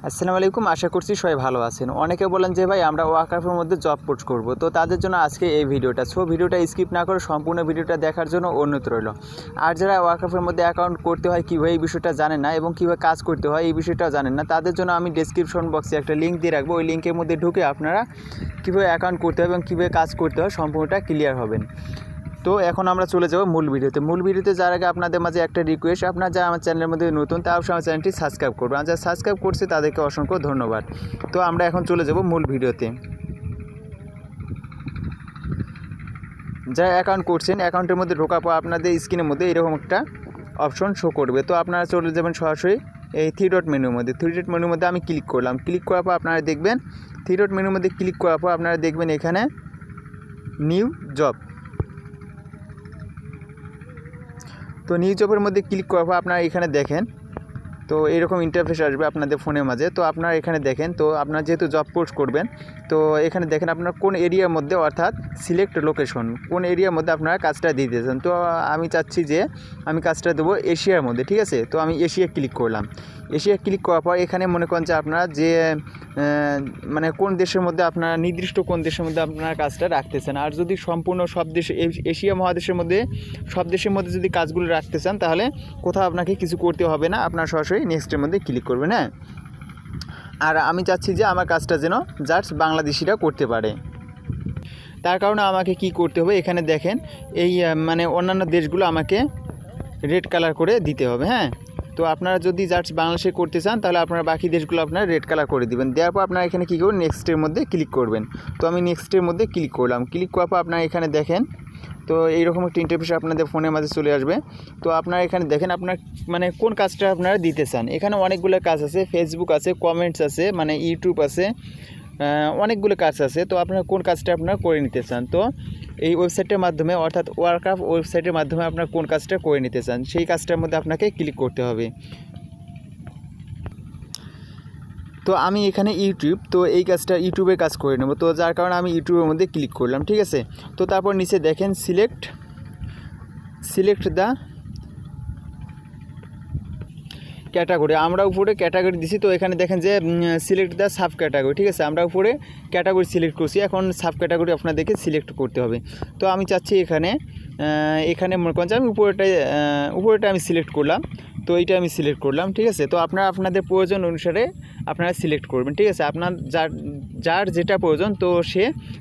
আসসালামু আলাইকুম। আশা করছি সবাই ভালো আছেন। অনেকে বলেন যে ভাই আমরা ওয়ার্কআপের মধ্যে জব পোস্ট করব, তো তাদের জন্য আজকে এই ভিডিওটা। ভিডিওটা স্কিপ না করে সম্পূর্ণ ভিডিওটা দেখার জন্য অনুরোধ রইল। আর যারা ওয়ার্কআপের মধ্যে অ্যাকাউন্ট করতে হয় কীভাবে এই বিষয়টা জানেন না এবং কীভাবে কাজ করতে হয় এই বিষয়টাও জানেন না, তাদের জন্য আমি ডেসক্রিপশন বক্সে একটা লিঙ্ক দিয়ে রাখবো। ওই লিঙ্কের মধ্যে ঢুকে আপনারা কীভাবে অ্যাকাউন্ট করতে হয় এবং কীভাবে কাজ করতে হয় সম্পূর্ণটা ক্লিয়ার হবেন। তো এখন আমরা চলে যাব মূল ভিডিওতে যার আগে আপনাদের মাঝে একটা রিকোয়েস্ট, আপনারা যারা আমার চ্যানেলের মধ্যে নতুন তা অবশ্যই আমার চ্যানেলটি সাবস্ক্রাইব করবেন, আর যারা সাবস্ক্রাইব করছে তাদেরকে অসংখ্য ধন্যবাদ। তো আমরা এখন চলে যাব মূল ভিডিওতে। যারা অ্যাকাউন্ট করছেন অ্যাকাউন্টের মধ্যে ঢোকার পর আপনাদের স্ক্রিনের মধ্যে এরকম একটা অপশন শো করবে। তো আপনারা চলে যাবেন সরাসরি এই থ্রি ডট মেনুর মধ্যে আমি ক্লিক করলাম। ক্লিক করার পর আপনারা দেখবেন থ্রি ডট মেনুর মধ্যে ক্লিক করার পর আপনারা দেখবেন এখানে নিউ জব। তো নিউ জবের মধ্যে ক্লিক করার পর আপনারা এখানে দেখেন, তো এরকম ইন্টারফেস আসবে আপনাদের ফোনের মাঝে। তো আপনারা এখানে দেখেন, তো আপনারা যেহেতু জব পোস্ট করবেন, তো এখানে দেখেন আপনার কোন এরিয়ার মধ্যে, অর্থাৎ সিলেক্ট লোকেশন, কোন এরিয়ার মধ্যে আপনারা কাজটা দিতেছেন। তো আমি চাচ্ছি যে আমি কাজটা দেবো এশিয়ার মধ্যে, ঠিক আছে। তো আমি এশিয়া ক্লিক করলাম। এশিয়া ক্লিক করার পর এখানে মনে করেন যে আপনারা যে মানে কোন দেশের মধ্যে আপনারা নির্দিষ্ট কোন দেশের মধ্যে আপনারা কাজটা রাখতেছেন। আর যদি সম্পূর্ণ সব দেশ এশিয়া মহাদেশের মধ্যে সব দেশের মধ্যে যদি কাজগুলো রাখতে চান, তাহলে কোথাও আপনাকে কিছু করতে হবে না, আপনার সরাসরি নেক্সটের মধ্যে ক্লিক করবেন। হ্যাঁ, আর আমি চাচ্ছি যে আমার কাজটা যেন জাস্ট বাংলাদেশিরা করতে পারে। তার কারণে আমাকে কি করতে হবে, এখানে দেখেন এই মানে অন্যান্য দেশগুলো আমাকে রেড কালার করে দিতে হবে। হ্যাঁ, তো আপনারা যদি জাস্ট বাংলাদেশে করতে চান তাহলে আপনারা বাকি দেশগুলো আপনারা রেড কালার করে দিবেন। দেওয়ার পর আপনারা এখানে কী করবেন, নেক্সটের মধ্যে ক্লিক করবেন। তো আমি নেক্সটের মধ্যে ক্লিক করলাম। ক্লিক করার পর আপনারা এখানে দেখেন, তো এইরকম একটা ইন্টারফেস আপনাদের ফোনের মাঝে চলে আসবে। তো আপনারা এখানে দেখেন আপনার মানে কোন কাজটা আপনারা দিতে চান। এখানে অনেকগুলো কাজ আছে, ফেসবুক আছে, কমেন্টস আছে, মানে ইউটিউব আছে, অনেকগুলো কাজ আছে। তো আপনারা কোন কাজটা আপনারা করে নিতে চান, তো এই ওয়েবসাইটের মাধ্যমে, অর্থাৎ ওয়ার্কআপ ওয়েবসাইটের মাধ্যমে আপনারা কোন কাজটা করে নিতে চান সেই কাজটার মধ্যে আপনাকে ক্লিক করতে হবে। তো আমি এখানে ইউটিউব, তো এই কাজটা ইউটিউবের কাজ করে নেব। তো যার কারণে আমি ইউটিউবের মধ্যে ক্লিক করলাম, ঠিক আছে। তো তারপর নিচে দেখেন সিলেক্ট দ্য ক্যাটাগরি, আমরা উপরে ক্যাটাগরি দিছি। তো এখানে দেখেন যে সিলেক্ট দ্য সাব ক্যাটাগরি, ঠিক আছে। আমরা উপরে ক্যাটাগরি সিলেক্ট করছি, এখন সাব ক্যাটাগরি আপনাদেরকে সিলেক্ট করতে হবে। তো আমি চাচ্ছি এখানে মনে করেন যে আমি উপরেটা আমি সিলেক্ট করলাম। তো এইটা আমি সিলেক্ট করলাম, ঠিক আছে। তো আপনারা আপনাদের প্রয়োজন অনুসারে আপনারা সিলেক্ট করবেন, ঠিক আছে। আপনার যার যেটা প্রয়োজন তো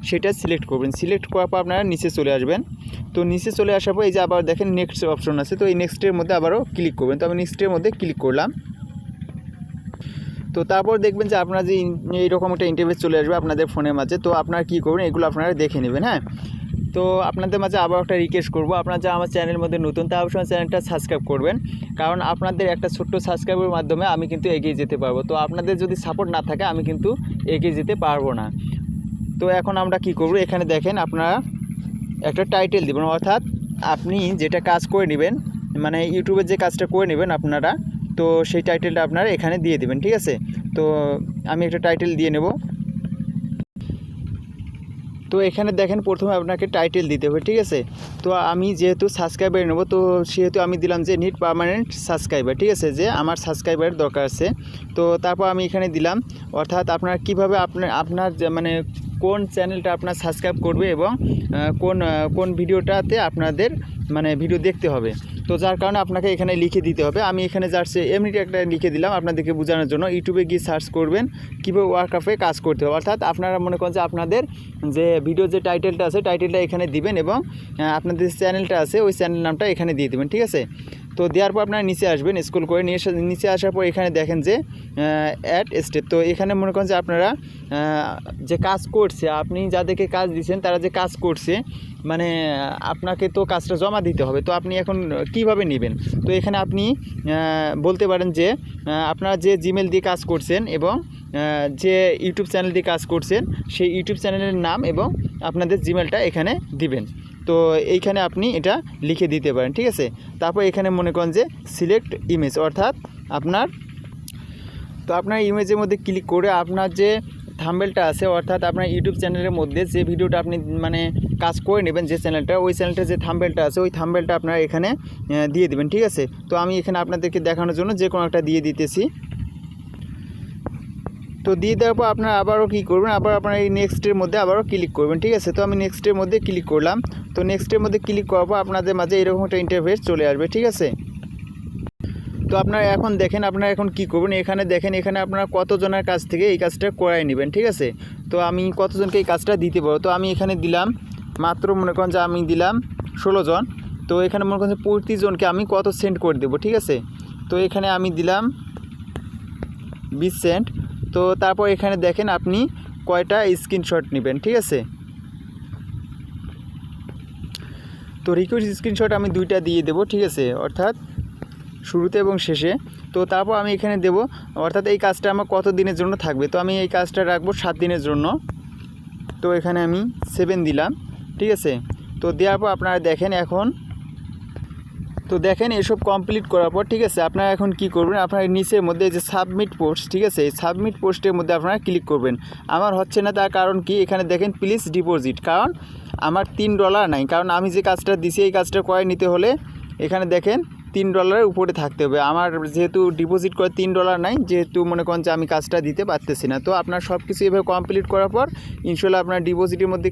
সেটা সিলেক্ট করবেন। সিলেক্ট করার পর আপনারা নিচে চলে আসবেন। তো নিচে চলে আসার পর এই যে আবার দেখেন নেক্সট অপশন আছে, তো এই নেক্সটের মধ্যে আবারও ক্লিক করবেন। তো আমি নেক্সটের মধ্যে ক্লিক করলাম। তো তারপর দেখবেন যে আপনার যে এইরকম একটা ইন্টারফেস চলে আসবে আপনাদের ফোনের মাঝে। তো আপনারা কী করবেন, এগুলো আপনারা দেখে নেবেন। হ্যাঁ, তো আপনাদের মাঝে আবার একটা রিকোয়েস্ট করবো, আপনারা যা আমার চ্যানেলের মধ্যে নতুন তা অবশ্যই চ্যানেলটা সাবস্ক্রাইব করবেন, কারণ আপনাদের একটা ছোট্ট সাবস্ক্রাইবের মাধ্যমে আমি কিন্তু এগিয়ে যেতে পারবো। তো আপনাদের যদি সাপোর্ট না থাকে আমি কিন্তু এগিয়ে যেতে পারবো না। তো এখন আমরা কি করব, এখানে দেখেন আপনারা একটা টাইটেল দেবেন, অর্থাৎ আপনি যেটা কাজ করে নেবেন, মানে ইউটিউবের যে কাজটা করে নেবেন আপনারা, তো সেই টাইটেলটা আপনারা এখানে দিয়ে দেবেন, ঠিক আছে। তো আমি একটা টাইটেল দিয়ে নেব। তো এখানে দেখেন প্রথমে আপনাকে টাইটেল দিতে হবে, ঠিক আছে। তো আমি যেহেতু সাবস্ক্রাইবার নেব, তো সেহেতু আমি দিলাম যে নিড পার্মানেন্ট সাবস্ক্রাইবার, ঠিক আছে, যে আমার সাবস্ক্রাইবারের দরকার আছে। তো তারপর আমি এখানে দিলাম, অর্থাৎ আপনারা কীভাবে আপনার মানে কোন চ্যানেলটা আপনার সাবস্ক্রাইব করবে এবং কোন ভিডিওটাতে আপনাদের মানে ভিডিও দেখতে হবে। তো যার কারণে আপনাকে এখানে লিখে দিতে হবে। আমি এখানে জাস্ট এমনিতে একটা লিখে দিলাম আপনাদেরকে বোঝানোর জন্য। ইউটিউবে গিয়ে সার্চ করবেন কীভাবে ওয়ার্কআপে কাজ করতে হবে, অর্থাৎ আপনারা মনে করেন যে আপনাদের যে ভিডিও যে টাইটেলটা আছে টাইটেলটা এখানে দিবেন এবং আপনাদের যে চ্যানেলটা আছে ওই চ্যানেল নামটা এখানে দিয়ে দেবেন, ঠিক আছে। তো দেওয়ার পর আপনারা নিচে আসবেন, স্ক্রল করে নিচে আসার পর এখানে দেখেন যে অ্যাড স্টেপ। তো এখানে মনে করেন যে আপনারা যে কাজ করছে, আপনি যাদেরকে কাজ দিচ্ছেন তারা যে কাজ করছে, মানে আপনাকে তো কাজটা জমা দিতে হবে। তো আপনি এখন কিভাবে নেবেন, তো এখানে আপনি বলতে পারেন যে আপনারা যে জিমেল দিয়ে কাজ করছেন এবং যে ইউটিউব চ্যানেল দিয়ে কাজ করছেন সেই ইউটিউব চ্যানেলের নাম এবং আপনাদের জিমেলটা এখানে দিবেন। তো এইখানে আপনি এটা লিখে দিতে পারেন, ঠিক আছে। তারপর এখানে মনে করেন যে সিলেক্ট ইমেজ, অর্থাৎ আপনার ইমেজের মধ্যে ক্লিক করে আপনার যে থাম্বনেলটা আছে, অর্থাৎ আপনার ইউটিউব চ্যানেলের মধ্যে যে ভিডিওটা আপনি মানে কাজ করে নেবেন যে চ্যানেলটা, ওই চ্যানেলটা যে থাম্বনেলটা আছে ওই থাম্বনেলটা আপনারা এখানে দিয়ে দেবেন, ঠিক আছে। তো আমি এখানে আপনাদেরকে দেখানোর জন্য যে কোনো একটা দিয়ে দিতেছি। তো দিয়ে দেওয়ার পর আপনারা আবারও কী করবেন, আবার আপনারা এই নেক্সটের মধ্যে আবারও ক্লিক করবেন। ঠিক আছে, তো আমি নেক্সটের মধ্যে ক্লিক করলাম। তো নেক্সটের মধ্যে ক্লিক করার পর আপনাদের মাঝে এরকম একটা ইন্টারফেস চলে আসবে। ঠিক আছে, তো আপনারা এখন দেখেন আপনারা এখন কী করবেন, এখানে দেখেন এখানে আপনারা কতজনের কাছ থেকে এই কাজটা করাই নেবেন। ঠিক আছে, তো আমি কতজনকে এই কাজটা দিতে পারবো, তো আমি এখানে দিলাম মাত্র মনে করেন যে আমি দিলাম 16 জন। তো এখানে মনে করেন যে প্রতিজনকে আমি কত সেন্ড করে দেবো। ঠিক আছে, তো এখানে আমি দিলাম 20 সেন্ট। তো তারপর এখানে দেখেন আপনি কয়টা স্ক্রিনশট নেবেন। ঠিক আছে, তো রিকোয়েস্ট স্ক্রিনশট আমি 2টা দিয়ে দেবো। ঠিক আছে, অর্থাৎ শুরুতে এবং শেষে। তো তারপর আমি এখানে দেব, অর্থাৎ এই কাজটা আমার কত দিনের জন্য থাকবে। তো আমি এই কাজটা রাখবো 7 দিনের জন্য। তো এখানে আমি 7 দিলাম। ঠিক আছে, তো দেওয়ার পর আপনারা দেখেন এখন, তো দেখেন এসব কমপ্লিট করার পর ঠিক আছে আপনারা এখন কি করবেন, আপনার নিচের মধ্যে যে সাবমিট পোস্ট, ঠিক আছে এই সাবমিট পোস্টের মধ্যে আপনারা ক্লিক করবেন। আমার হচ্ছে না, তার কারণ কি, এখানে দেখেন প্লিজ ডিপোজিট, কারণ আমার $3 নাই, কারণ আমি যে কাজটা দিছি এই কাজটা করে নিতে হলে এখানে দেখেন $3 উপরে থাকতে হবে। আমার যেহেতু ডিপোজিট করে $3 নাই, যেহেতু মনে করেন যে আমি কাজটা দিতে পারতেছি না। তো আপনার সব কিছু এভাবে কমপ্লিট করার পর ইনশাল্লাহ আপনার ডিপোজিটের মধ্যে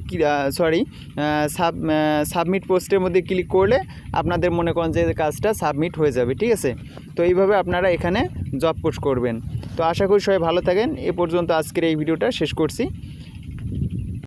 সাবমিট পোস্টের মধ্যে ক্লিক করলে আপনাদের মনে করেন যে কাজটা সাবমিট হয়ে যাবে। ঠিক আছে, তো এইভাবে আপনারা এখানে জব পোস্ট করবেন। তো আশা করি সবাই ভালো থাকেন। এ পর্যন্ত আজকের এই ভিডিওটা শেষ করছি।